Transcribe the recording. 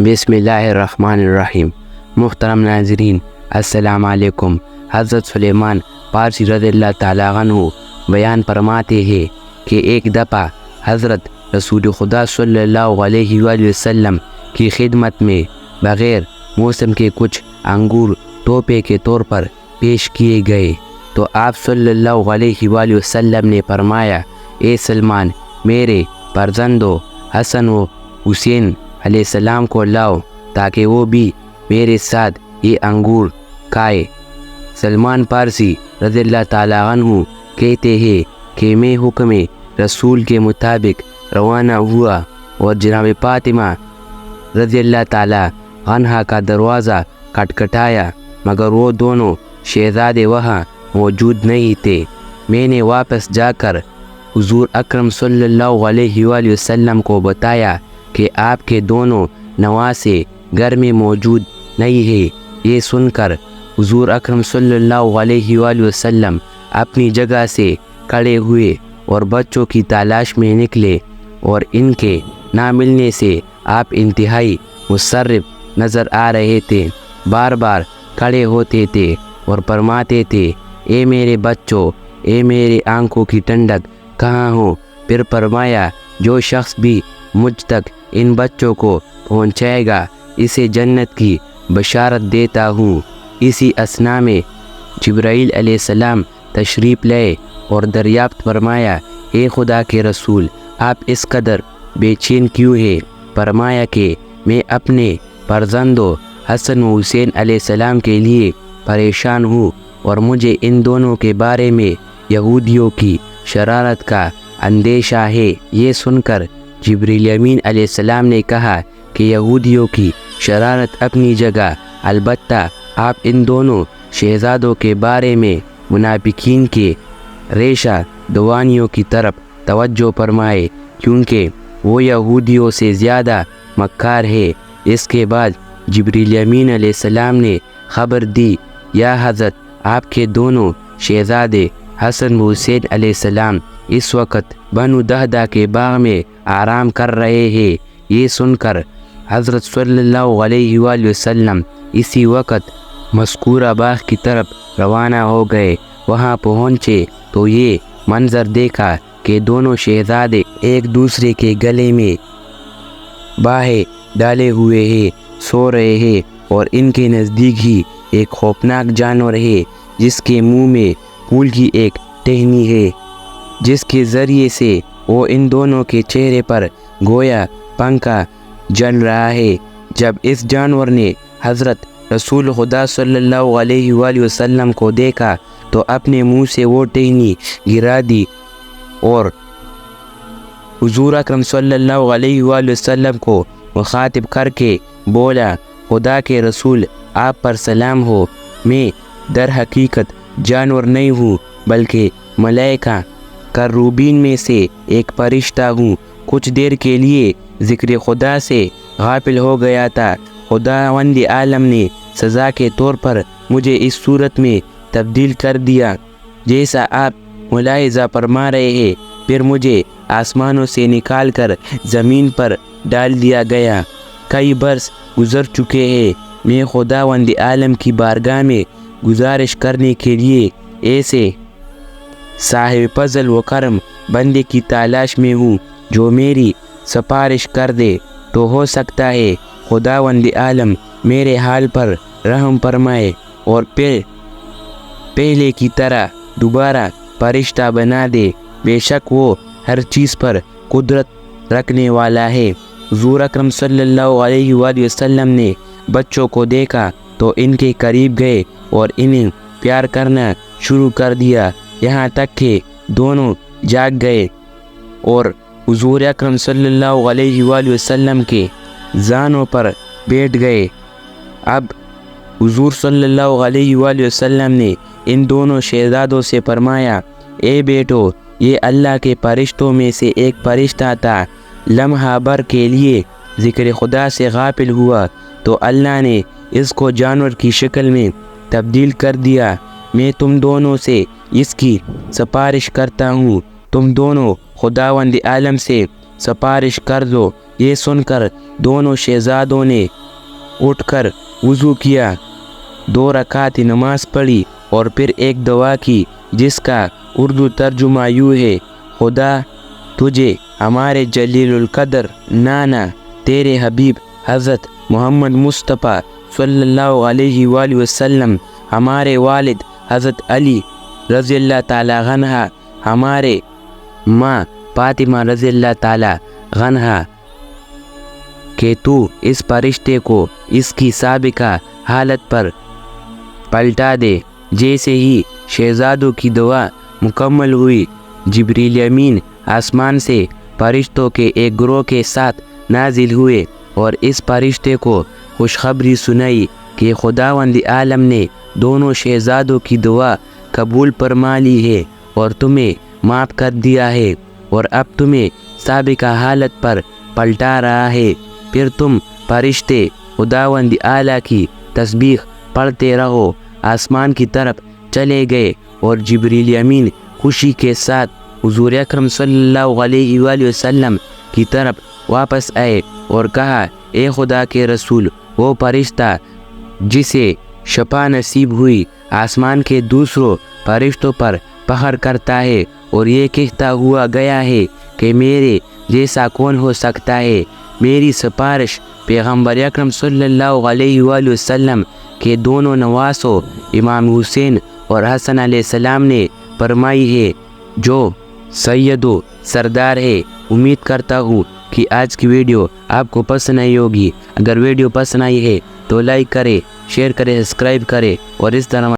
بسم اللہ الرحمن الرحیم۔ محترم ناظرین السلام علیکم۔ حضرت سلیمان پارسی رضی اللہ تعالیٰ عنہ بیان فرماتے ہیں کہ ایک دفعہ حضرت رسول خدا صلی اللہ علیہ وآلہ وسلم کی خدمت میں بغیر موسم کے کچھ انگور تحفے کے طور پر پیش کیے گئے تو آپ صلی اللہ علیہ وآلہ وسلم نے فرمایا، اے سلمان، میرے فرزندوں حسن و حسین علیہ السلام کو لاؤ تاکہ وہ بھی میرے ساتھ یہ انگور کھائے۔ سلمان پارسی رضی اللہ تعالیٰ عنہ کہتے ہیں کہ میں حکم رسول کے مطابق روانہ ہوا اور جناب فاطمہ رضی اللہ تعالیٰ عنہا کا دروازہ کھٹکھٹایا مگر وہ دونوں شہزادے وہاں موجود نہیں تھے۔ میں نے واپس جا کر حضور اکرم صلی اللہ علیہ وآلہ وسلم کو بتایا کہ آپ کے دونوں نواسے گھر میں موجود نہیں ہے۔ یہ سن کر حضور اکرم صلی اللہ علیہ وآلہ وسلم اپنی جگہ سے کھڑے ہوئے اور بچوں کی تلاش میں نکلے، اور ان کے نہ ملنے سے آپ انتہائی مصرف نظر آ رہے تھے۔ بار بار کھڑے ہوتے تھے اور فرماتے تھے، اے میرے بچوں، اے میرے آنکھوں کی ٹھنڈک، کہاں ہو؟ پھر فرمایا، جو شخص بھی مجھ تک ان بچوں کو پہنچائے گا اسے جنت کی بشارت دیتا ہوں۔ اسی اثناء میں جبرائیل علیہ السلام تشریف لائے اور دریافت فرمایا، اے خدا کے رسول، آپ اس قدر بے چین کیوں ہیں؟ فرمایا کہ میں اپنے فرزندوں حسن و حسین علیہ السلام کے لیے پریشان ہوں اور مجھے ان دونوں کے بارے میں یہودیوں کی شرارت کا اندیشہ ہے۔ یہ سن کر جبریل امین علیہ السلام نے کہا کہ یہودیوں کی شرارت اپنی جگہ، البتہ آپ ان دونوں شہزادوں کے بارے میں منافقین کے ریشہ دوانیوں کی طرف توجہ فرمائے، کیونکہ وہ یہودیوں سے زیادہ مکار ہے۔ اس کے بعد جبریل امین علیہ السلام نے خبر دی، یا حضرت، آپ کے دونوں شہزادے حسن و حسین علیہ السلام اس وقت بنو دہدہ کے باغ میں آرام کر رہے ہیں۔ یہ سن کر حضرت صلی اللہ علیہ وآلہ وسلم اسی وقت مذکورہ باغ کی طرف روانہ ہو گئے۔ وہاں پہنچے تو یہ منظر دیکھا کہ دونوں شہزادے ایک دوسرے کے گلے میں باہیں ڈالے ہوئے ہیں، سو رہے ہیں، اور ان کے نزدیک ہی ایک خوفناک جانور ہے جس کے منہ میں پھول کی ایک ٹہنی ہے، جس کے ذریعے سے وہ ان دونوں کے چہرے پر گویا پنکھا جل رہا ہے۔ جب اس جانور نے حضرت رسول خدا صلی اللہ علیہ وآلہ وسلم کو دیکھا تو اپنے منہ سے وہ ٹہنی گرا دی اور حضور اکرم صلی اللہ علیہ وآلہ وسلم کو مخاطب کر کے بولا، خدا کے رسول، آپ پر سلام ہو، میں در حقیقت جانور نہیں ہوں بلکہ ملائکہ کروبین میں سے ایک فرشتہ ہوں۔ کچھ دیر کے لیے ذکر خدا سے غافل ہو گیا تھا۔ خداوند عالم نے سزا کے طور پر مجھے اس صورت میں تبدیل کر دیا جیسا آپ ملاحظہ فرما رہے ہیں۔ پھر مجھے آسمانوں سے نکال کر زمین پر ڈال دیا گیا۔ کئی برس گزر چکے ہیں۔ میں خداوند عالم کی بارگاہ میں گزارش کرنے کے لیے ایسے صاحب فضل و کرم بندے کی تلاش میں ہوں جو میری سفارش کر دے، تو ہو سکتا ہے خداوند عالم میرے حال پر رحم فرمائے اور پھر پہلے کی طرح دوبارہ فرشتہ بنا دے۔ بے شک وہ ہر چیز پر قدرت رکھنے والا ہے۔ حضور اکرم صلی اللہ علیہ وآلہ وسلم نے بچوں کو دیکھا تو ان کے قریب گئے اور انہیں پیار کرنا شروع کر دیا، یہاں تک کہ دونوں جاگ گئے اور حضور اکرم صلی اللہ علیہ وآلہ وسلم کے زانوں پر بیٹھ گئے۔ اب حضور صلی اللہ علیہ وآلہ وسلم نے ان دونوں شہزادوں سے فرمایا، اے بیٹو، یہ اللہ کے فرشتوں میں سے ایک فرشتہ تھا۔ لمحہ بھر کے لیے ذکر خدا سے غافل ہوا تو اللہ نے اس کو جانور کی شکل میں تبدیل کر دیا۔ میں تم دونوں سے اس کی سفارش کرتا ہوں، تم دونوں خداوند عالم سے سفارش کر دو۔ یہ سن کر دونوں شہزادوں نے اٹھ کر وضو کیا، 2 رکعت نماز پڑھی اور پھر ایک دعا کی جس کا اردو ترجمہ یوں ہے: خدا تجھے ہمارے جلیل القدر نانا تیرے حبیب حضرت محمد مصطفیٰ صلی اللہ علیہ وآلہ وسلم، ہمارے والد حضرت علی رضی اللہ تعالیٰ عنہ، ہمارے ماں فاطمہ رضی اللہ تعالیٰ عنہ، کہ تو اس فرشتے کو اس کی سابقہ حالت پر پلٹا دے۔ جیسے ہی شہزادوں کی دعا مکمل ہوئی، جبریل امین آسمان سے فرشتوں کے ایک گروہ کے ساتھ نازل ہوئے اور اس فرشتے کو خوشخبری سنائی کہ خداوند عالم نے دونوں شہزادوں کی دعا قبول فرما لی ہے اور تمہیں معاف کر دیا ہے اور اب تمہیں سابقہ حالت پر پلٹا رہا ہے۔ پھر تم فرشتے خداوند اعلیٰ کی تسبیح پڑھتے رہو۔ آسمان کی طرف چلے گئے اور جبریل امین خوشی کے ساتھ حضور اکرم صلی اللہ علیہ وآلہ وسلم کی طرف واپس آئے اور کہا: اے خدا کے رسول، وہ فرشتہ جسے شفا نصیب ہوئی آسمان کے دوسروں فرشتوں پر فخر کرتا ہے اور یہ کہتا ہوا گیا ہے کہ میرے جیسا کون ہو سکتا ہے۔ میری سفارش پیغمبر اکرم صلی اللہ علیہ وآلہ وسلم کے دونوں نواسوں امام حسین اور حسن علیہ السلام نے فرمائی ہے، جو سید و سردار ہے۔ امید کرتا ہوں کہ آج کی ویڈیو آپ کو پسند آئی ہوگی۔ اگر ویڈیو پسند آئی ہے تو لائک کرے، شیئر کرے، سبسکرائب کرے اور اس طرح